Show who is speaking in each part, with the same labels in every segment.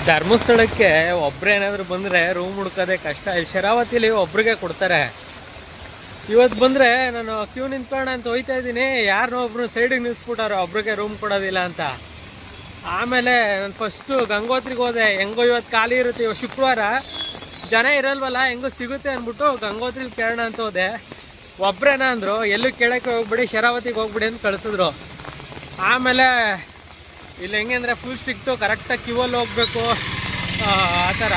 Speaker 1: ಧರ್ಮಸ್ಥಳಕ್ಕೆ ಒಬ್ರೇನಾದ್ರು ಬಂದರೆ ರೂಮ್ ಹುಡ್ಕೋದೇ ಕಷ್ಟ. ಶರಾವತಿಲಿ ಒಬ್ರಿಗೆ ಕೊಡ್ತಾರೆ. ಇವತ್ತು ಬಂದರೆ ನಾನು ಕ್ಯೂ ನಿಂತ್ಕೋಣ ಅಂತ ಹೋಯ್ತಾ ಇದ್ದೀನಿ, ಯಾರನ್ನೋ ಒಬ್ರು ಸೈಡಿಗೆ ನಿಲ್ಸ್ಬಿಟ್ಟಾರೆ ಒಬ್ರಿಗೆ ರೂಮ್ ಕೊಡೋದಿಲ್ಲ ಅಂತ. ಆಮೇಲೆ ನಾನು ಫಸ್ಟು ಗಂಗೋತ್ರಿಗೆ ಹೋದೆ. ಹೆಂಗೋ ಇವತ್ತು ಖಾಲಿ ಇರುತ್ತೆ, ಇವತ್ತು ಶುಕ್ರವಾರ ಜನ ಇರಲ್ವಲ್ಲ, ಹೆಂಗೋ ಸಿಗುತ್ತೆ ಅಂದ್ಬಿಟ್ಟು ಗಂಗೋತ್ರಿಗೆ ಕೇಳೋಣ ಅಂತ ಹೋದೆ. ಒಬ್ರೇನ ಅಂದರು, ಎಲ್ಲೂ ಕೇಳೋಕ್ಕೆ ಹೋಗ್ಬಿಡಿ, ಶರಾವತಿಗೆ ಹೋಗ್ಬಿಡಿ ಅಂತ ಕಳಿಸಿದ್ರು. ಆಮೇಲೆ ಇಲ್ಲಿ ಹೆಂಗೆ ಅಂದರೆ ಫುಲ್ ಸ್ಟ್ರಿಕ್ಟು, ಕರೆಕ್ಟಾಗಿ ಕ್ಯೂವಲ್ಲಿ ಹೋಗಬೇಕು ಆ ಥರ.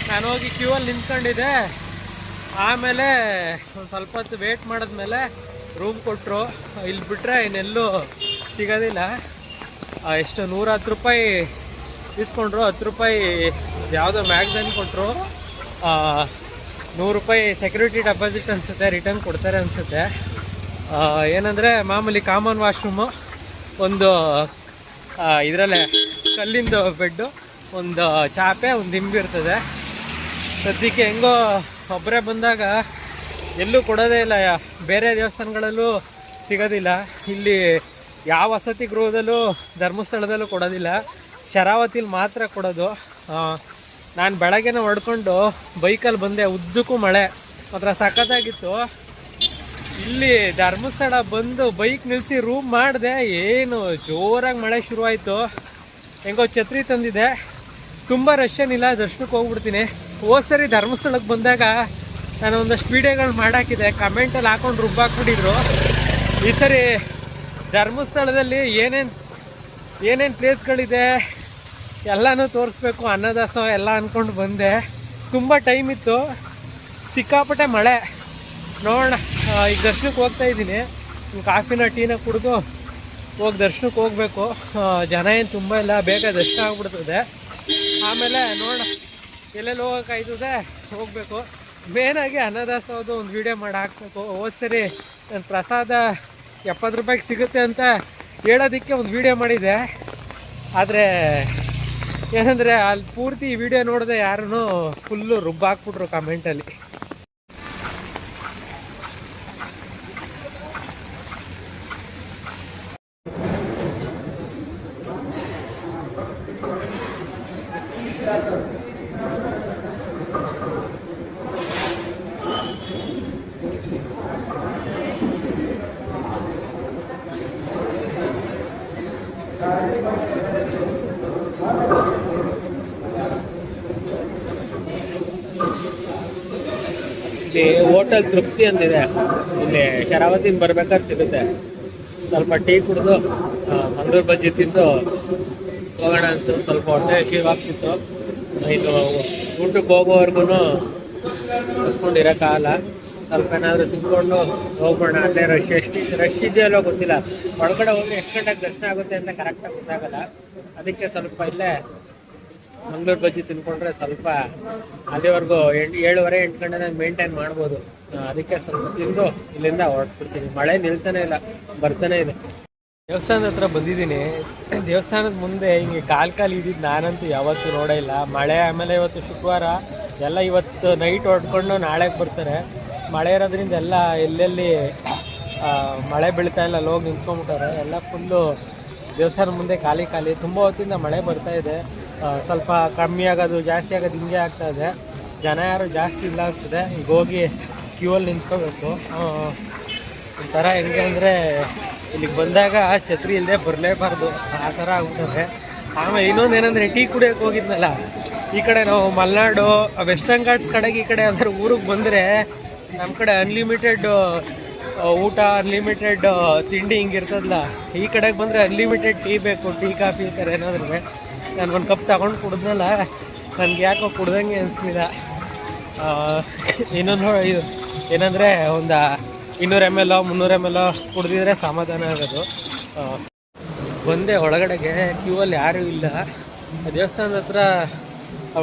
Speaker 1: ನಾನು ಹೋಗಿ ಕ್ಯೂವಲ್ಲಿ ನಿಂತ್ಕೊಂಡಿದ್ದೆ. ಆಮೇಲೆ ಒಂದು ಸ್ವಲ್ಪ ಹೊತ್ತು ವೇಟ್ ಮಾಡಿದ್ಮೇಲೆ ರೂಮ್ ಕೊಟ್ಟರು. ಇಲ್ಲಿ ಬಿಟ್ಟರೆ ಇನ್ನೆಲ್ಲೂ ಸಿಗೋದಿಲ್ಲ. ಎಷ್ಟು 110 ರೂಪಾಯಿ ಇಸ್ಕೊಂಡ್ರು. 10 ರೂಪಾಯಿ ಯಾವುದೋ ಮ್ಯಾಗ್ಝಿನ್ ಕೊಟ್ಟರು. 100 ರೂಪಾಯಿ ಸೆಕ್ಯೂರಿಟಿ ಡೆಪಾಸಿಟ್ ಅನಿಸುತ್ತೆ, ರಿಟರ್ನ್ ಕೊಡ್ತಾರೆ ಅನಿಸುತ್ತೆ. ಏನಂದರೆ ಮಾಮೂಲಿ ಕಾಮನ್ ವಾಶ್ರೂಮು, ಒಂದು ಇದರಲ್ಲೇ ಕಲ್ಲಿಂದು ಬೆಡ್ಡು, ಒಂದು ಚಾಪೆ, ಒಂದು ದಿಂಬು ಇರ್ತದೆ. ಸದ್ಯಕ್ಕೆ ಹೆಂಗೋ ಒಬ್ಬರೇ ಬಂದಾಗ ಎಲ್ಲೂ ಕೊಡೋದೇ ಇಲ್ಲ, ಬೇರೆ ದೇವಸ್ಥಾನಗಳಲ್ಲೂ ಸಿಗೋದಿಲ್ಲ. ಇಲ್ಲಿ ಯಾವ ವಸತಿ ಗೃಹದಲ್ಲೂ ಧರ್ಮಸ್ಥಳದಲ್ಲೂ ಕೊಡೋದಿಲ್ಲ, ಶರಾವತಿಲಿ ಮಾತ್ರ ಕೊಡೋದು. ನಾನು ಬೆಳಗ್ಗೆನೇ ಹೊಡ್ಕೊಂಡು ಬೈಕಲ್ಲಿ ಬಂದೆ, ಉದ್ದಕ್ಕೂ ಮಳೆ ಮಾತ್ರ ಸಖತ್ತಾಗಿತ್ತು. ಇಲ್ಲಿ ಧರ್ಮಸ್ಥಳ ಬಂದು ಬೈಕ್ ನಿಲ್ಲಿಸಿ ರೂಮ್ ಮಾಡಿದೆ, ಏನು ಜೋರಾಗಿ ಮಳೆ ಶುರುವಾಯಿತು. ಹೆಂಗೋ ಛತ್ರಿ ತಂದಿದೆ, ತುಂಬ ರಶ್ ಏನಿಲ್ಲ, ದರ್ಶನಕ್ಕೆ ಹೋಗ್ಬಿಡ್ತೀನಿ. ಹೋದ ಸರಿ ಧರ್ಮಸ್ಥಳಕ್ಕೆ ಬಂದಾಗ ನಾನು ಒಂದಷ್ಟು ವೀಡಿಯೋಗಳು ಮಾಡಾಕಿದೆ, ಕಮೆಂಟಲ್ಲಿ ಹಾಕೊಂಡು ರುಬ್ಬಾಕ್ಬಿಟ್ಟಿದ್ರು. ಈ ಸರಿ ಧರ್ಮಸ್ಥಳದಲ್ಲಿ ಏನೇನು ಪ್ಲೇಸ್ಗಳಿದೆ ಎಲ್ಲನೂ ತೋರಿಸ್ಬೇಕು, ಅನ್ನದಾಸೋಹ ಎಲ್ಲ ಅಂದ್ಕೊಂಡು ಬಂದೆ. ತುಂಬ ಟೈಮ್ ಇತ್ತು, ಸಿಕ್ಕಾಪಟ್ಟೆ ಮಳೆ. ನೋಡೋಣ, ಈಗ ದರ್ಶನಕ್ಕೆ ಹೋಗ್ತಾಯಿದ್ದೀನಿ. ಕಾಫಿನ ಟೀನ ಕುಡಿದು ಹೋಗಿ ದರ್ಶನಕ್ಕೆ ಹೋಗಬೇಕು. ಜನ ಏನು ತುಂಬ ಇಲ್ಲ, ಬೇಗ ದರ್ಶನ ಆಗ್ಬಿಡ್ತದೆ. ಆಮೇಲೆ ನೋಡೋಣ, ಎಲ್ಲೆಲ್ಲಿ ಹೋಗೋಕ್ಕಾಯ್ತದೆ ಹೋಗಬೇಕು. ಮೇನಾಗಿ ಅನ್ನದಾಸೋದು ಒಂದು ವೀಡಿಯೋ ಮಾಡಿ ಹಾಕಬೇಕು. ಹೋದ ಸರಿ ನಾನು ಪ್ರಸಾದ 70 ರೂಪಾಯಿಗೆ ಸಿಗುತ್ತೆ ಅಂತ ಹೇಳೋದಕ್ಕೆ ಒಂದು ವೀಡಿಯೋ ಮಾಡಿದ್ದೆ. ಆದರೆ ಏನಂದರೆ ಅಲ್ಲಿ ಪೂರ್ತಿ ಈ ವಿಡಿಯೋ ನೋಡಿದೆ ಯಾರೂ ಫುಲ್ಲು ರುಬ್ಬಾಕ್ಬಿಟ್ರು ಕಮೆಂಟಲ್ಲಿ. ಇಲ್ಲಿ ಹೋಟೆಲ್ ತೃಪ್ತಿ ಅಂತಿದೆ, ಇಲ್ಲಿ ಶರಾವತಿನ ಬರ್ಬೇಕಾದ್ರೆ ಸಿಗುತ್ತೆ. ಸ್ವಲ್ಪ ಟೀ ಕುಡಿದು ಮಂಗಳೂರು ಬಜ್ಜಿ ತಿಂದು ಹೋಗೋಣ ಅನಿಸ್ತು. ಸ್ವಲ್ಪ ಹೊಟ್ಟೆ ಹಸಿವಾಗ್ತಿತ್ತು. ಇದು ಊಟಕ್ಕೆ ಹೋಗೋವರೆಗೂ ಮುಗಿಸ್ಕೊಂಡಿರೋಕ್ಕಾಗಲ್ಲ. ಸ್ವಲ್ಪ ಏನಾದರೂ ತಿಂದ್ಕೊಂಡು ಹೋಗೋಣ. ಅಲ್ಲೇ ರಶ್ ಇದೆಯಲ್ಲೋ ಗೊತ್ತಿಲ್ಲ, ಒಳಗಡೆ ಹೋಗಿ ಎಷ್ಟು ಗಂಟೆಗೆ ದರ್ಶನ ಆಗುತ್ತೆ ಅಂತ ಕರೆಕ್ಟಾಗಿ ಗೊತ್ತಾಗಲ್ಲ. ಅದಕ್ಕೆ ಸ್ವಲ್ಪ ಇಲ್ಲೇ ಮಂಗಳೂರು ಬಜ್ಜಿ ತಿಂದ್ಕೊಂಡ್ರೆ ಸ್ವಲ್ಪ ಅಲ್ಲಿವರೆಗೂ 7:30-8 ಗಂಟೆ ಮೇಂಟೈನ್ ಮಾಡ್ಬೋದು. ಅದಕ್ಕೆ ಸ್ವಲ್ಪ ತಿಂದು ಇಲ್ಲಿಂದ ಹೊರಟ್ಬಿಡ್ತೀನಿ. ಮಳೆ ನಿಲ್ತಾನೆ ಇಲ್ಲ, ಬರ್ತಾನೆ ಇದೆ. ದೇವಸ್ಥಾನದ ಹತ್ರ ಬಂದಿದ್ದೀನಿ. ದೇವಸ್ಥಾನದ ಮುಂದೆ ಹಿಂಗೆ ಕಾಲು ಇದ್ದಿದ್ದು ನಾನಂತೂ ಯಾವತ್ತೂ ನೋಡೇ ಇಲ್ಲ. ಮಳೆ, ಆಮೇಲೆ ಇವತ್ತು ಶುಕ್ರವಾರ ಎಲ್ಲ ಇವತ್ತು ನೈಟ್ ಹೊಡ್ಕೊಂಡು ನಾಳೆಗೆ ಬರ್ತಾರೆ. ಮಳೆ ಇರೋದ್ರಿಂದ ಎಲ್ಲ ಎಲ್ಲೆಲ್ಲಿ ಮಳೆ ಬೀಳ್ತಾ ಇಲ್ಲ ಅಲ್ಲಿ ಹೋಗಿ ನಿಂತ್ಕೊಂಡ್ಬಿಟ್ಟಾರೆ. ಎಲ್ಲ ಫುಲ್ಲು ದೇವಸ್ಥಾನ ಮುಂದೆ ಖಾಲಿ. ತುಂಬ ಹೊತ್ತಿಂದ ಮಳೆ ಬರ್ತಾಯಿದೆ. ಸ್ವಲ್ಪ ಕಮ್ಮಿ ಆಗೋದು ಜಾಸ್ತಿ ಆಗೋದು ಹಿಂಗೆ ಆಗ್ತಾಯಿದೆ. ಜನ ಯಾರು ಜಾಸ್ತಿ ಇಲ್ಲ ಅನಿಸ್ತದೆ. ಈಗ ಹೋಗಿ ಕ್ಯೂವಲ್ಲಿ ನಿಂತ್ಕೋಬೇಕು. ಒಂಥರ ಹೆಂಗೆ ಅಂದರೆ ಇಲ್ಲಿಗೆ ಬಂದಾಗ ಛತ್ರಿ ಇಲ್ಲದೆ ಬರಲೇಬಾರ್ದು, ಆ ಥರ ಆಗ್ಬಿಟ್ಟದೆ. ಆಮೇಲೆ ಇನ್ನೊಂದು ಏನಂದರೆ, ಟೀ ಕುಡಿಯೋಕ್ಕೆ ಹೋಗಿದ್ನಲ್ಲ, ಈ ಕಡೆ ನಾವು ಮಲೆನಾಡು ವೆಸ್ಟರ್ನ್ ಘಾಟ್ಸ್ ಕಡೆಗೆ ಈ ಕಡೆ ಯಾವ್ದಾದ್ರು ಊರಿಗೆ ಬಂದರೆ ನಮ್ಮ ಕಡೆ ಅನ್ಲಿಮಿಟೆಡ್ ಊಟ, ಅನ್ಲಿಮಿಟೆಡ್ ತಿಂಡಿ ಹಿಂಗಿರ್ತದಲ್ಲ. ಈ ಕಡೆಗೆ ಬಂದರೆ ಅನ್ಲಿಮಿಟೆಡ್ ಟೀ ಬೇಕು, ಟೀ ಕಾಫಿ ಈ ಥರ ಏನಾದರೂ. ನಾನು ಒಂದು ಕಪ್ ತಗೊಂಡು ಕುಡಿದ್ನಲ್ಲ, ನನಗೆ ಯಾಕೋ ಕುಡ್ದಂಗೆ ಅನಿಸ್ಲಿಲ್ಲ. ಇನ್ನೊಂದು ಇದು ಏನಂದರೆ ಒಂದು 200 ml 300 ml ಕುಡಿದಿದ್ರೆ ಸಮಾಧಾನ ಆಗೋದು. ಬಂದೆ ಒಳಗಡೆಗೆ, ಕ್ಯೂವಲ್ಲಿ ಯಾರೂ ಇಲ್ಲ. ದೇವಸ್ಥಾನದ ಹತ್ರ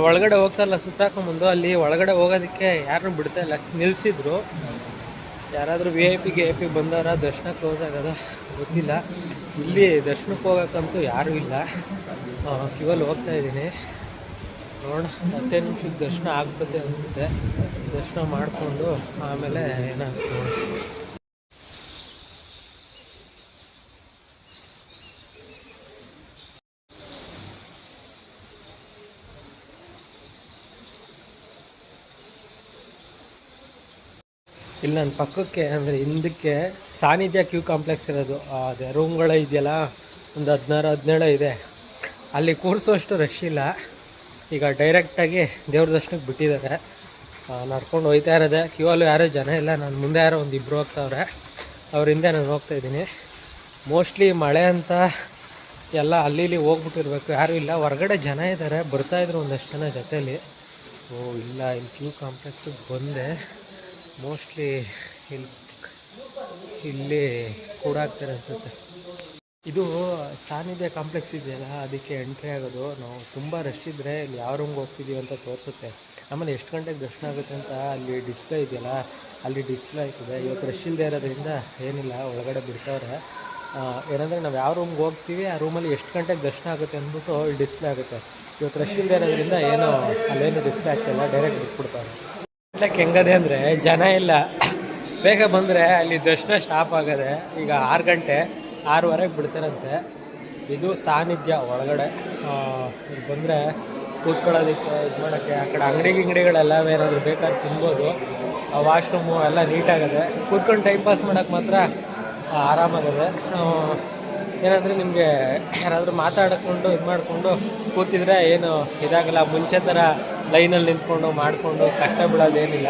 Speaker 1: ಒಳಗಡೆ ಹೋಗ್ತಾರಲ್ಲ ಸುತ್ತಾಕೊಂಬಂದು, ಅಲ್ಲಿ ಒಳಗಡೆ ಹೋಗೋದಕ್ಕೆ ಯಾರನ್ನೂ ಬಿಡ್ತಾಯಿಲ್ಲ, ನಿಲ್ಲಿಸಿದ್ರು. ಯಾರಾದರೂ VIP ಬಂದವರ ದರ್ಶನ ಕ್ಲೋಸ್ ಆಗೋದ ಗೊತ್ತಿಲ್ಲ. ಇಲ್ಲಿ ದರ್ಶನಕ್ಕೆ ಹೋಗೋಕ್ಕಂತೂ ಯಾರೂ ಇಲ್ಲ. ಕ್ಯೂವಲ್ಲಿ ಹೋಗ್ತಾಯಿದ್ದೀನಿ. ನೋಡೋಣ, 10 ನಿಮಿಷಕ್ಕೆ ದರ್ಶನ ಆಗ್ತದೆ ಅನಿಸುತ್ತೆ. ದರ್ಶನ ಮಾಡಿಕೊಂಡು ಆಮೇಲೆ ಏನಾಗುತ್ತೆ. ಇಲ್ಲಿ ನನ್ನ ಪಕ್ಕಕ್ಕೆ ಅಂದರೆ ಹಿಂದಕ್ಕೆ ಸಾನ್ನಿಧ್ಯ ಕ್ಯೂ ಕಾಂಪ್ಲೆಕ್ಸ್ ಇರೋದು, ಅದೇ ರೂಮ್ಗಳು ಇದೆಯಲ್ಲ, ಒಂದು 16-17 ಇದೆ. ಅಲ್ಲಿ ಕೂರಿಸೋಷ್ಟು ರಶ್ ಇಲ್ಲ. ಈಗ ಡೈರೆಕ್ಟಾಗಿ ದೇವ್ರ ದರ್ಶನಕ್ಕೆ ಬಿಟ್ಟಿದ್ದಾರೆ. ನಡ್ಕೊಂಡು ಹೋಗ್ತಾ ಇರೋದೆ. ಕ್ಯೂ ಅಲ್ಲೂ ಯಾರೂ ಜನ ಇಲ್ಲ. ನಾನು ಮುಂದೆ ಯಾರೋ ಒಂದು ಇಬ್ಬರು ಹೋಗ್ತಾವ್ರೆ, ಅವರಿಂದ ನಾನು ಹೋಗ್ತಾಯಿದ್ದೀನಿ. ಮೋಸ್ಟ್ಲಿ ಮಳೆ ಅಂತ ಎಲ್ಲ ಅಲ್ಲಿ ಇಲ್ಲಿ ಹೋಗ್ಬಿಟ್ಟಿರ್ಬೇಕು, ಯಾರೂ ಇಲ್ಲ. ಹೊರಗಡೆ ಜನ ಇದ್ದಾರೆ, ಬರ್ತಾಯಿದ್ರು ಒಂದಷ್ಟು ಜನ ಜೊತೆಯಲ್ಲಿ. ಇಲ್ಲ, ಇಲ್ಲಿ ಕ್ಯೂ ಕಾಂಪ್ಲೆಕ್ಸಿಗೆ ಬಂದೆ. ಮೋಸ್ಟ್ಲಿ ಇಲ್ಲಿ ಕೂಡ ಆಗ್ತಾರೆ ಅನಿಸುತ್ತೆ. ಇದು ಸಾನ್ನಿಧ್ಯ ಕಾಂಪ್ಲೆಕ್ಸ್ ಇದೆಯಲ್ಲ, ಅದಕ್ಕೆ ಎಂಟ್ರಿ ಆಗೋದು. ನಾವು ತುಂಬ ರಶ್ ಇದ್ದರೆ ಇಲ್ಲಿ ಯಾವ ರೂಮ್ಗೆ ಹೋಗ್ತಿದ್ದೀವಿ ಅಂತ ತೋರಿಸುತ್ತೆ. ಆಮೇಲೆ ಎಷ್ಟು ಗಂಟೆಗೆ ದರ್ಶನ ಆಗುತ್ತೆ ಅಂತ ಅಲ್ಲಿ ಡಿಸ್ಪ್ಲೇ ಇದೆಯಲ್ಲ, ಅಲ್ಲಿ ಡಿಸ್ಪ್ಲೇ ಆಯ್ತದೆ. ಇವತ್ತು ರಶ್ ಇಲ್ಲದೆ ಇರೋದ್ರಿಂದ ಏನಿಲ್ಲ, ಒಳಗಡೆ ಬಿಡ್ತವ್ರೆ. ಏನಂದರೆ ನಾವು ಯಾವ ರೂಮ್ಗೆ ಹೋಗ್ತೀವಿ ಆ ರೂಮಲ್ಲಿ ಎಷ್ಟು ಗಂಟೆಗೆ ದರ್ಶನ ಆಗುತ್ತೆ ಅಂದ್ಬಿಟ್ಟು ಇಲ್ಲಿ ಡಿಸ್ಪ್ಲೇ ಆಗುತ್ತೆ. ಇವತ್ತು ರಶ್ ಇಲ್ಲದೆ ಇರೋದ್ರಿಂದ ಏನೋ ಅಲ್ಲೇನು ಡಿಸ್ಪ್ಲೇ ಆಗ್ತಾಯಿಲ್ಲ, ಡೈರೆಕ್ಟ್ ಬಿಟ್ಬಿಡ್ತಾರೆ. ಲೈಕ್ ಹೆಂಗದೆ ಅಂದರೆ ಜನ ಇಲ್ಲ, ಬೇಗ ಬಂದರೆ ಅಲ್ಲಿ ದರ್ಶನ ಸ್ಟಾಪ್ ಆಗದೆ. ಈಗ 6 ಗಂಟೆ 6:15 ಬಿಡ್ತಾರಂತೆ. ಇದು ಸಾನ್ನಿಧ್ಯ ಒಳಗಡೆ. ಇಲ್ಲಿ ಬಂದರೆ ಕೂತ್ಕೊಳ್ಳೋದಕ್ಕೆ, ಇದು ಮಾಡೋಕ್ಕೆ, ಆ ಕಡೆ ಅಂಗಡಿಗಳೆಲ್ಲ ಏನಾದರೂ ಬೇಕಾದ್ರೆ ತಿನ್ಬೋದು. ವಾಶ್ರೂಮು ಎಲ್ಲ ನೀಟಾಗದೆ. ಕೂತ್ಕೊಂಡು ಟೈಮ್ ಪಾಸ್ ಮಾಡೋಕ್ಕೆ ಮಾತ್ರ ಆರಾಮಾಗದೆ. ಏನಂದರೆ ನಿಮಗೆ ಯಾರಾದರೂ ಮಾತಾಡಿಕೊಂಡು ಇದು ಮಾಡಿಕೊಂಡು ಕೂತಿದ್ರೆ ಏನು ಇದಾಗಲ್ಲ. ಮುಂಚೆ ಥರ ಲೈನಲ್ಲಿ ನಿಂತ್ಕೊಂಡು ಮಾಡಿಕೊಂಡು ಕಷ್ಟ ಬೀಳೋದೇನಿಲ್ಲ.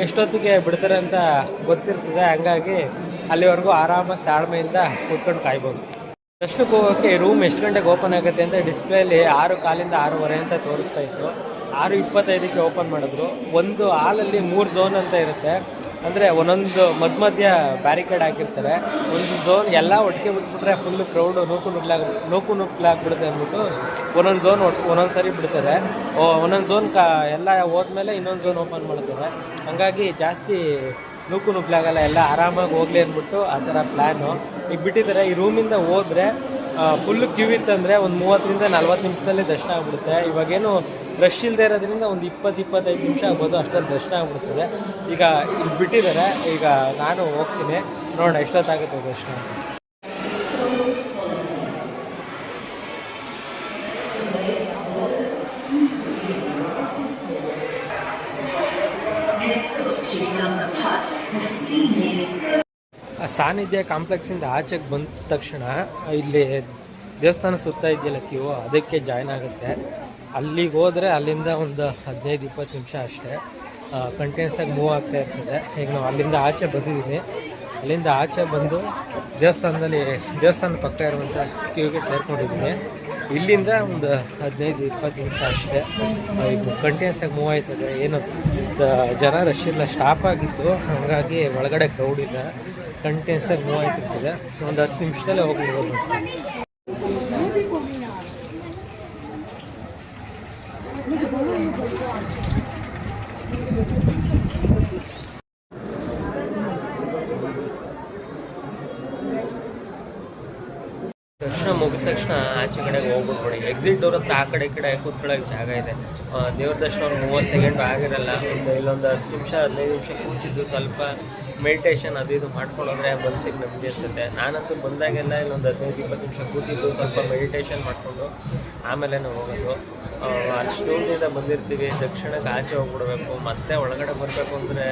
Speaker 1: ಎಷ್ಟೊತ್ತಿಗೆ ಬಿಡ್ತಾರೆ ಅಂತ ಗೊತ್ತಿರ್ತದೆ. ಹಂಗಾಗಿ ಅಲ್ಲಿವರೆಗೂ ಆರಾಮಾಗಿ ತಾಳ್ಮೆಯಿಂದ ಕೂತ್ಕೊಂಡು ಕಾಯ್ಬೋದು. ದರ್ಶನಕ್ಕೆ ಹೋಗೋಕ್ಕೆ ರೂಮ್ ಎಷ್ಟು ಗಂಟೆಗೆ ಓಪನ್ ಆಗುತ್ತೆ ಅಂತ ಡಿಸ್ಪ್ಲೇಲಿ 6:15 6:30 ಅಂತ ತೋರಿಸ್ತಾ ಇತ್ತು. 6:25ಕ್ಕೆ ಓಪನ್ ಮಾಡಿದ್ರು. ಒಂದು ಹಾಲಲ್ಲಿ 3 ಝೋನ್ ಅಂತ ಇರುತ್ತೆ. ಅಂದರೆ ಒಂದೊಂದು ಮಧ್ಯ ಬ್ಯಾರಿಕೇಡ್ ಹಾಕಿರ್ತಾರೆ. ಒಂದು ಝೋನ್ ಎಲ್ಲ ಒಟ್ಟಿಗೆ ಬಿಟ್ಬಿಟ್ರೆ ಫುಲ್ಲು ಕ್ರೌಡು ನೂಕು ನುಗ್ಲಾಗ್ಬಿಡುತ್ತೆ ಅಂದ್ಬಿಟ್ಟು ಒಂದೊಂದು ಝೋನ್ ಒಂದೊಂದು ಸರಿ ಬಿಡ್ತಾರೆ. ಒಂದೊಂದು ಝೋನ್ ಎಲ್ಲ ಹೋದ್ಮೇಲೆ ಇನ್ನೊಂದು ಝೋನ್ ಓಪನ್ ಮಾಡ್ತಾರೆ. ಹಂಗಾಗಿ ಜಾಸ್ತಿ ನೂಕು ನುಗ್ಲಾಗಲ್ಲ, ಎಲ್ಲ ಆರಾಮಾಗಿ ಹೋಗಲಿ ಅಂದ್ಬಿಟ್ಟು ಆ ಥರ ಪ್ಲ್ಯಾನು ಈಗ ಬಿಟ್ಟಿದ್ದಾರೆ. ಈ ರೂಮಿಂದ ಹೋದರೆ ಫುಲ್ಲು ಕ್ಯೂ ಇತ್ತಂದರೆ ಒಂದು 30-40 ನಿಮಿಷದಲ್ಲಿ ದರ್ಶನ ಆಗ್ಬಿಡುತ್ತೆ. ಇವಾಗೇನು ರಶ್ ಇಲ್ಲದೆ ಇರೋದ್ರಿಂದ ಒಂದು 20-25 ನಿಮಿಷ ಆಗ್ಬೋದು, ಅಷ್ಟೊಂದು ದರ್ಶನ ಆಗ್ಬಿಡ್ತದೆ. ಈಗ ಇಲ್ಲಿ ಬಿಟ್ಟಿದ್ದಾರೆ. ಈಗ ನಾನು ಹೋಗ್ತೀನಿ, ನೋಡೋಣ ಎಷ್ಟೊತ್ತಾಗುತ್ತೆ ದರ್ಶನ. ಸಾನ್ನಿಧ್ಯ ಕಾಂಪ್ಲೆಕ್ಸಿಂದ ಆಚೆಗೆ ಬಂದ ತಕ್ಷಣ ಇಲ್ಲಿ ದೇವಸ್ಥಾನ ಸುತ್ತ ಇದೆಯಲ್ಲ ಕ್ಯೂ, ಅದಕ್ಕೆ ಜಾಯ್ನ್ ಆಗುತ್ತೆ. ಅಲ್ಲಿಗೆ ಹೋದರೆ ಅಲ್ಲಿಂದ ಒಂದು 15-20 ನಿಮಿಷ ಅಷ್ಟೇ. ಕಂಟಿನ್ಯೂಸ್ ಆಗಿ ಮೂವ್ ಆಗ್ತಾ ಇರ್ತದೆ. ಈಗ ನಾವು ಅಲ್ಲಿಂದ ಆಚೆ ಬಂದಿದ್ದೀನಿ. ಅಲ್ಲಿಂದ ಆಚೆ ಬಂದು ದೇವಸ್ಥಾನದ ಪಕ್ಕ ಇರುವಂಥ ಕ್ಯೂಗೆ ಸೇರ್ಕೊಂಡಿದ್ದೀನಿ. ಇಲ್ಲಿಂದ ಒಂದು 15-20 ನಿಮಿಷ ಅಷ್ಟೇ. ಇದು ಕಂಟಿನ್ಯೂಸ್ ಆಗಿ ಮೂವ್ ಆಯ್ತದೆ. ಏನು ಜನ ರಶ್ ಇಲ್ಲ, ಸ್ಟಾಪ್ ಆಗಿತ್ತು. ಹಾಗಾಗಿ ಒಳಗಡೆ ಕ್ರೌಡ್ ಇಲ್ಲ, ಕಂಟಿನ್ಯೂಸ್ ಆಗಿ ಮೂವ್ ಆಯ್ತಿರ್ತದೆ. ಒಂದು 10 ನಿಮಿಷದಲ್ಲೇ ಹೋಗ್ಬಿಡ್ಬೋದು ಅನ್ಸುತ್ತೆ. ದರ್ಶನ ಮುಗಿದ ತಕ್ಷಣ ಆಚೆ ಕಡೆಗೆ ಹೋಗ್ಬಿಟ್ಬಿಡಿ. ಎಕ್ಸಿಟ್ ಡೋರ್ ಹತ್ರ ಆ ಕಡೆ ಈ ಕಡೆ ಕೂತ್ಕೊಳ್ಳೋಕೆ ಜಾಗ ಇದೆ. ದೇವ್ರ ದರ್ಶನ ಒಂದು 30 ಸೆಕೆಂಡ್ ಆಗಿರಲ್ಲ. ಇಲ್ಲೊಂದು 10 ನಿಮಿಷ 15 ನಿಮಿಷ ಕೂತಿದ್ದು ಸ್ವಲ್ಪ ಮೆಡಿಟೇಷನ್ ಅದು ಇದು ಮಾಡ್ಕೊಂಡೋದ್ರೆ ಮನಸ್ಸಿಗೆ ನೆಮ್ಮದಿ ಅನಿಸುತ್ತೆ. ನಾನಂತೂ ಬಂದಾಗೆಲ್ಲ ಇಲ್ಲೊಂದು 15-20 ನಿಮಿಷ ಕೂತಿದ್ದು ಸ್ವಲ್ಪ ಮೆಡಿಟೇಷನ್ ಮಾಡಿಕೊಂಡು ಆಮೇಲೆ ಹೋಗೋದು. ಅಲ್ಲಿ ದೂರದಿಂದ ಬಂದಿರ್ತೀವಿ, ದಕ್ಷಿಣಕ್ಕೆ ಆಚೆ ಹೋಗ್ಬಿಡ್ಬೇಕು, ಮತ್ತೆ ಒಳಗಡೆ ಬರಬೇಕು ಅಂದರೆ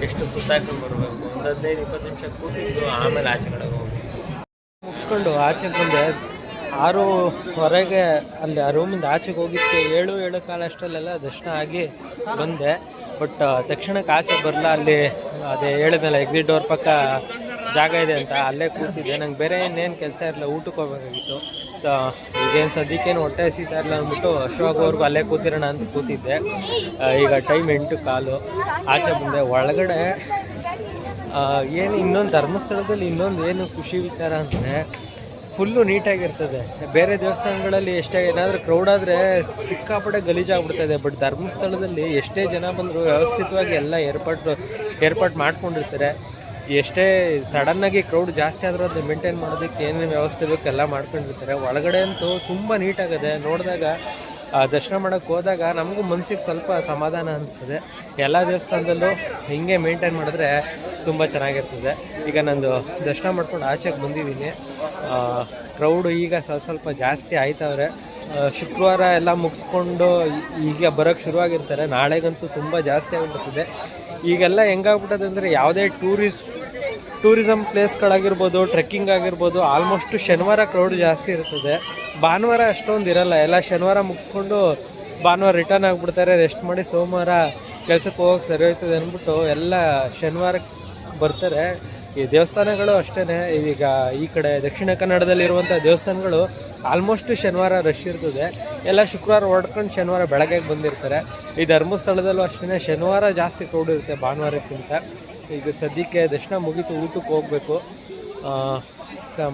Speaker 1: ಎಷ್ಟು ಸುತ್ತಾಕೊಂಡು ಬರಬೇಕು. ಒಂದು 15-20 ನಿಮಿಷ ಕೂತಿದ್ದು ಆಮೇಲೆ ಆಚೆ ಕಡೆಗೆ ಹೋಗಿ ಮುಗಿಸ್ಕೊಂಡು ಆಚೆಗೆ ಬಂದೆ. 6:15 ಅಲ್ಲಿ ಆ ರೂಮಿಂದ ಆಚೆಗೆ ಹೋಗಿತ್ತು. 7-7:15 ಅಷ್ಟರಲ್ಲೆಲ್ಲ ದರ್ಶನ ಆಗಿ ಬಂದೆ. ಬಟ್ ತಕ್ಷಣಕ್ಕೆ ಆಚೆ ಬರಲ್ಲ. ಅಲ್ಲಿ ಅದೇ ಹೇಳಿದ್ನಲ್ಲ ಎಕ್ಸಿಟ್ ಡೋರ್ ಪಕ್ಕ ಜಾಗ ಇದೆ ಅಂತ, ಅಲ್ಲೇ ಕೂತಿದ್ದೆ. ನಂಗೆ ಬೇರೆ ಇನ್ನೇನು ಕೆಲಸ ಇರಲಿಲ್ಲ, ಊಟಕ್ಕೆ ಹೋಗಬೇಕಾಗಿತ್ತು. ಈಗೇನು ಸದ್ಯಕ್ಕೇನು ಹೊಟ್ಟೆ ಹಸಿತಾ ಇರಲ್ಲ ಅಂದ್ಬಿಟ್ಟು ಅಷ್ಟವಾಗೋವರೆಗೂ ಅಲ್ಲೇ ಕೂತಿರೋಣ ಅಂತ ಕೂತಿದ್ದೆ. ಈಗ ಟೈಮ್ 8:15 ಆಚೆ ಬಂದೆ. ಒಳಗಡೆ ಏನು ಇನ್ನೊಂದು ಧರ್ಮಸ್ಥಳದಲ್ಲಿ ಇನ್ನೊಂದು ಏನು ಖುಷಿ ವಿಚಾರ ಅಂದರೆ ಫುಲ್ಲು ನೀಟಾಗಿರ್ತದೆ. ಬೇರೆ ದೇವಸ್ಥಾನಗಳಲ್ಲಿ ಎಷ್ಟೇ ಏನಾದರೂ ಕ್ರೌಡ್ ಆದರೆ ಸಿಕ್ಕಾಪಟ್ಟೆ ಗಲೀಜಾಗ್ಬಿಡ್ತದೆ. ಬಟ್ ಧರ್ಮಸ್ಥಳದಲ್ಲಿ ಎಷ್ಟೇ ಜನ ಬಂದರೂ ವ್ಯವಸ್ಥಿತವಾಗಿ ಎಲ್ಲ ಏರ್ಪಾಟ್ ಮಾಡ್ಕೊಂಡಿರ್ತಾರೆ. ಎಷ್ಟೇ ಸಡನ್ನಾಗಿ ಕ್ರೌಡ್ ಜಾಸ್ತಿ ಆದರೂ ಅದನ್ನ ಮೇಂಟೈನ್ ಮಾಡೋದಕ್ಕೆ ಏನೇನು ವ್ಯವಸ್ಥೆ ಬೇಕು ಎಲ್ಲ ಮಾಡ್ಕೊಂಡಿರ್ತಾರೆ. ಒಳಗಡೆ ಅಂತೂ ತುಂಬ ನೀಟಾಗಿದೆ. ನೋಡಿದಾಗ ದರ್ಶನ ಮಾಡೋಕ್ಕೆ ಹೋದಾಗ ನಮಗೂ ಮನಸ್ಸಿಗೆ ಸ್ವಲ್ಪ ಸಮಾಧಾನ ಅನಿಸ್ತದೆ. ಎಲ್ಲ ದೇವಸ್ಥಾನದಲ್ಲೂ ಹೀಗೆ ಮೇಂಟೈನ್ ಮಾಡಿದ್ರೆ ತುಂಬ ಚೆನ್ನಾಗಿರ್ತದೆ. ಈಗ ನಂದು ದರ್ಶನ ಮಾಡ್ಕೊಂಡು ಆಚೆಗೆ ಬಂದಿದ್ದೀನಿ. ಕ್ರೌಡು ಈಗ ಸ್ವಲ್ಪ ಜಾಸ್ತಿ ಆಯ್ತವ್ರೆ. ಶುಕ್ರವಾರ ಎಲ್ಲ ಮುಗಿಸ್ಕೊಂಡು ಈಗ ಬರೋಕ್ಕೆ ಶುರುವಾಗಿರ್ತಾರೆ. ನಾಳೆಗಂತೂ ತುಂಬ ಜಾಸ್ತಿ ಆಗಿಬಿಡ್ತದೆ. ಈಗೆಲ್ಲ ಹೆಂಗಾಗ್ಬಿಟ್ಟದೆ ಅಂದರೆ ಯಾವುದೇ ಟೂರಿಸಮ್ ಪ್ಲೇಸ್ಗಳಾಗಿರ್ಬೋದು, ಟ್ರೆಕ್ಕಿಂಗ್ ಆಗಿರ್ಬೋದು, ಆಲ್ಮೋಸ್ಟ್ ಶನಿವಾರ ಕ್ರೌಡ್ ಜಾಸ್ತಿ ಇರ್ತದೆ. ಭಾನುವಾರ ಅಷ್ಟೊಂದು ಇರಲ್ಲ. ಎಲ್ಲ ಶನಿವಾರ ಮುಗಿಸ್ಕೊಂಡು ಭಾನುವಾರ ರಿಟರ್ನ್ ಆಗಿಬಿಡ್ತಾರೆ, ರೆಸ್ಟ್ ಮಾಡಿ ಸೋಮವಾರ ಕೆಲಸಕ್ಕೆ ಹೋಗೋಕೆ ಸರಿ ಹೋಯ್ತದೆ ಅಂದ್ಬಿಟ್ಟು ಎಲ್ಲ ಶನಿವಾರಕ್ಕೆ ಬರ್ತಾರೆ. ಈ ದೇವಸ್ಥಾನಗಳು ಅಷ್ಟೇ. ಈಗ ಈ ಕಡೆ ದಕ್ಷಿಣ ಕನ್ನಡದಲ್ಲಿರುವಂಥ ದೇವಸ್ಥಾನಗಳು ಆಲ್ಮೋಸ್ಟ್ ಶನಿವಾರ ರಶ್ ಇರ್ತದೆ. ಎಲ್ಲ ಶುಕ್ರವಾರ ಹೊಡ್ಕೊಂಡು ಶನಿವಾರ ಬೆಳಗ್ಗೆ ಬಂದಿರ್ತಾರೆ. ಈ ಧರ್ಮಸ್ಥಳದಲ್ಲೂ ಅಷ್ಟೇ ಶನಿವಾರ ಜಾಸ್ತಿ ಕ್ರೌಡ್ ಇರುತ್ತೆ ಭಾನುವಾರಕ್ಕಿಂತ. ಈಗ ಸದ್ಯಕ್ಕೆ ದರ್ಶನ ಮುಗೀತು, ಊಟಕ್ಕೆ ಹೋಗಬೇಕು.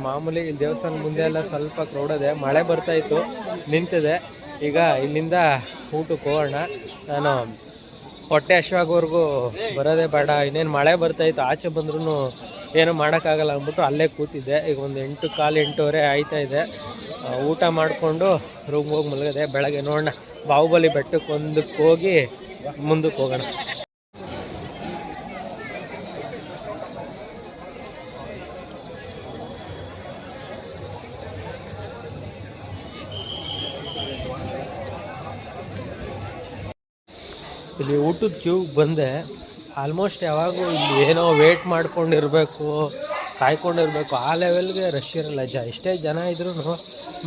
Speaker 1: ಮಾಮೂಲಿ ಇಲ್ಲಿ ದೇವಸ್ಥಾನ ಮುಂದೆ ಎಲ್ಲ ಸ್ವಲ್ಪ ಕ್ರೌಡದೆ. ಮಳೆ ಬರ್ತಾಯಿತ್ತು, ನಿಂತಿದೆ. ಈಗ ಇಲ್ಲಿಂದ ಊಟಕ್ಕೆ ಹೋಗೋಣ. ನಾನು ಹೊಟ್ಟೆ ಹಸಿವಾಗೋವರೆಗೂ ಬರೋದೇ ಬೇಡ, ಇನ್ನೇನು ಮಳೆ ಬರ್ತಾಯಿತ್ತು, ಆಚೆ ಬಂದ್ರೂ ಏನೂ ಮಾಡೋಕ್ಕಾಗಲ್ಲ ಅಂದ್ಬಿಟ್ಟು ಅಲ್ಲೇ ಕೂತಿದ್ದೆ. ಈಗ ಒಂದು 8:15 ಆಯ್ತಾಯಿದೆ. ಊಟ ಮಾಡಿಕೊಂಡು ರೂಮ್ಗೆ ಹೋಗಿ ಮಲಗಿದೆ. ಬೆಳಗ್ಗೆ ನೋಡೋಣ, ಬಾಹುಬಲಿ ಬೆಟ್ಟಕ್ಕೆ ಒಂದಕ್ಕೆ ಹೋಗಿ ಮುಂದಕ್ಕೆ ಹೋಗೋಣ. ಇಲ್ಲಿ ಊಟದ ಕ್ಯೂಗೆ ಬಂದೆ. ಆಲ್ಮೋಸ್ಟ್ ಯಾವಾಗೂ ಇಲ್ಲಿ ಏನೋ ವೇಟ್ ಮಾಡ್ಕೊಂಡಿರಬೇಕು, ಕಾಯ್ಕೊಂಡಿರಬೇಕು, ಆ ಲೆವೆಲ್ಗೆ ರಶ್ ಇರಲ್ಲ. ಎಷ್ಟೇ ಜನ ಇದ್ರೂ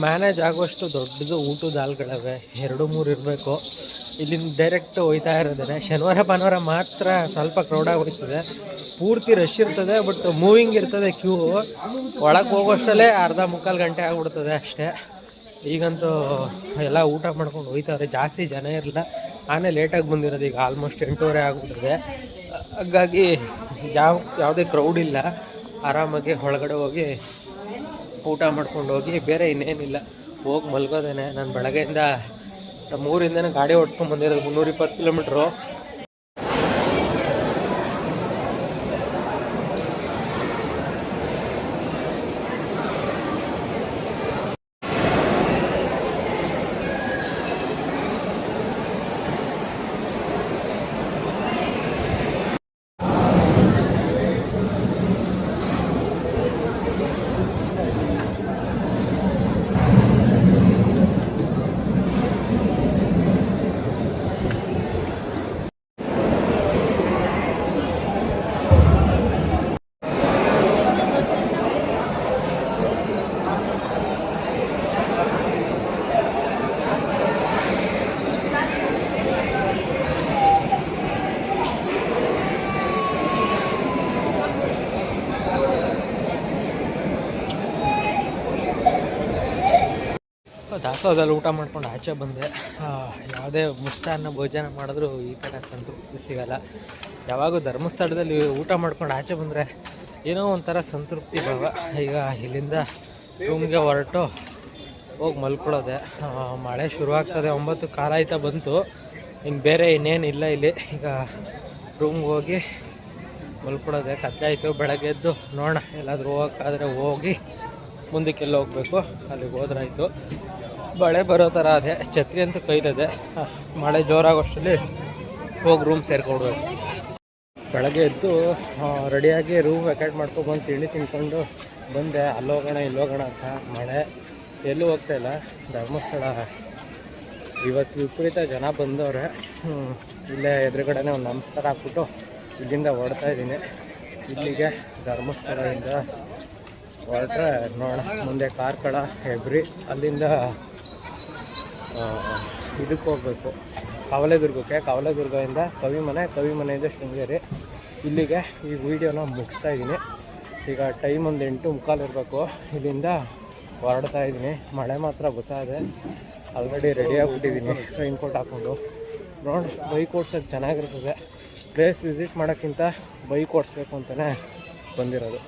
Speaker 1: ಮ್ಯಾನೇಜ್ ಆಗೋಷ್ಟು ದೊಡ್ಡದು ಊಟದ ಹಾಲ್ಗಳವೆ, 2-3 ಇರಬೇಕು. ಇಲ್ಲಿಂದ ಡೈರೆಕ್ಟ್ ಹೋಯ್ತಾ ಇರೋದೇ. ಶನಿವಾರ ಭಾನುವಾರ ಮಾತ್ರ ಸ್ವಲ್ಪ ಕ್ರೌಡಾಗಿ ಹೋಗ್ತದೆ, ಪೂರ್ತಿ ರಶ್ ಇರ್ತದೆ. ಬಟ್ ಮೂವಿಂಗ್ ಇರ್ತದೆ ಕ್ಯೂ. ಒಳಗೆ ಹೋಗೋಷ್ಟಲ್ಲೇ ಅರ್ಧ-ಮುಕ್ಕಾಲು ಗಂಟೆ ಆಗಿಬಿಡ್ತದೆ ಅಷ್ಟೇ. ಈಗಂತೂ ಎಲ್ಲ ಊಟ ಮಾಡ್ಕೊಂಡು ಹೋಯ್ತವ್ರೆ, ಜಾಸ್ತಿ ಜನ ಇರಲ್ಲ. ಆನೆ ಲೇಟಾಗಿ ಬಂದಿರೋದು, ಈಗ ಆಲ್ಮೋಸ್ಟ್ 8:30 ಆಗಿಬಿಟ್ಟಿದೆ. ಹಾಗಾಗಿ ಯಾವುದೇ ಕ್ರೌಡ್ ಇಲ್ಲ. ಆರಾಮಾಗಿ ಒಳಗಡೆ ಹೋಗಿ ಊಟ ಮಾಡ್ಕೊಂಡು ಹೋಗಿ, ಬೇರೆ ಇನ್ನೇನಿಲ್ಲ, ಹೋಗಿ ಮಲ್ಗೋದೇನೆ. ನಾನು ಬೆಳಗ್ಗೆಯಿಂದ ನಮ್ಮೂರಿಂದನೇ ಗಾಡಿ ಓಡಿಸ್ಕೊಂಡು ಬಂದಿರೋದು 320 ಕಿಲೋಮೀಟ್ರು. ದಾಸೋಹದಲ್ಲಿ ಊಟ ಮಾಡ್ಕೊಂಡು ಆಚೆ ಬಂದೆ. ಯಾವುದೇ ಮಿಷ್ಟಾನ್ನ ಭೋಜನ ಮಾಡಿದ್ರೂ ಈ ಥರ ಸಂತೃಪ್ತಿ ಸಿಗೋಲ್ಲ. ಯಾವಾಗೂ ಧರ್ಮಸ್ಥಳದಲ್ಲಿ ಊಟ ಮಾಡ್ಕೊಂಡು ಆಚೆ ಬಂದರೆ ಏನೋ ಒಂಥರ ಸಂತೃಪ್ತಿ ಭಾವ. ಈಗ ಇಲ್ಲಿಂದ ರೂಮ್ಗೆ ಹೊರಟು ಹೋಗಿ ಮಲ್ಕೊಳ್ಳೋದೆ. ಮಳೆ ಶುರುವಾಗ್ತದೆ, 9 ಕಾಲ ಆಯ್ತಾ ಬಂತು. ಇನ್ನು ಬೇರೆ ಇನ್ನೇನಿಲ್ಲ ಇಲ್ಲಿ. ಈಗ ರೂಮ್ಗೆ ಹೋಗಿ ಮಲ್ಕೊಳ್ಳೋದೆ. ಕತ್ಲಾಯಿತು. ಬೆಳಗ್ಗೆ ಎದ್ದು ನೋಡೋಣ, ಎಲ್ಲಾದರೂ ಹೋಗೋಕ್ಕಾದರೆ ಹೋಗಿ ಮುಂದಕ್ಕೆಲ್ಲ ಹೋಗಬೇಕು. ಅಲ್ಲಿಗೆ ಹೋದ್ರಾಯ್ತು. ಮಳೆ ಬರೋ ಥರ ಅದೇ, ಛತ್ರಿ ಅಂತೂ ಕೈಲದೆ. ಮಳೆ ಜೋರಾಗೋಷ್ಟರಲ್ಲಿ ಹೋಗಿ ರೂಮ್ ಸೇರ್ಕೊಡ್ಬೇಕು. ಬೆಳಗ್ಗೆ ಎದ್ದು ರೆಡಿಯಾಗಿ ರೂಮ್ ವೆಕೇಟ್ ಮಾಡ್ಕೊಬಂದು ತಿಂಡಿ ತಿನ್ಕೊಂಡು ಬಂದೆ. ಅಲ್ಲೋಗೋಣ ಇಲ್ಲೋಗೋಣ ಅಂತ. ಮಳೆ ಎಲ್ಲೂ ಹೋಗ್ತಾಯಿಲ್ಲ. ಧರ್ಮಸ್ಥಳ ಇವತ್ತು ವಿಪರೀತ ಜನ ಬಂದವ್ರೆ. ಇಲ್ಲೇ ಎದುರುಗಡೆನೇ ಒಂದು ನಮಸ್ಕಾರ ಹಾಕ್ಬಿಟ್ಟು ಇಲ್ಲಿಂದ ಹೊರಡ್ತಾ ಇದ್ದೀನಿ. ಇಲ್ಲಿಗೆ ಧರ್ಮಸ್ಥಳದಿಂದ ಹೊರಟ್ರೆ ನೋಡೋಣ, ಮುಂದೆ ಕಾರ್ಕಳ, ಹೆಬ್ರಿ, ಅಲ್ಲಿಂದ ಇದಕ್ಕೆ ಹೋಗಬೇಕು ಕವಲೇದುರ್ಗಕ್ಕೆ. ಕವಲೇದುರ್ಗದಿಂದ ಕವಿಮನೆಯಿಂದ ಶೃಂಗೇರಿ. ಇಲ್ಲಿಗೆ ಈ ವಿಡಿಯೋನ ಮುಗಿಸ್ತಾ ಇದ್ದೀನಿ. ಈಗ ಟೈಮ್ ಒಂದು 8:45 ಇರಬೇಕು. ಇಲ್ಲಿಂದ ಹೊರಡ್ತಾ ಇದ್ದೀನಿ. ಮಳೆ ಮಾತ್ರ ಗೊತ್ತಾದೆ. ಆಲ್ರೆಡಿ ರೆಡಿ ಆಗಿಬಿಟ್ಟಿದ್ದೀನಿ ರೈನ್ ಕೋಟ್ ಹಾಕ್ಕೊಂಡು. ನೋಡಿ, ಬೈಕ್ ಓಡ್ಸೋಕ್ಕೆ ಚೆನ್ನಾಗಿರ್ತದೆ. ಪ್ಲೇಸ್ ವಿಸಿಟ್ ಮಾಡೋಕ್ಕಿಂತ ಬೈಕ್ ಓಡಿಸ್ಬೇಕು ಅಂತಲೇ ಬಂದಿರೋದು.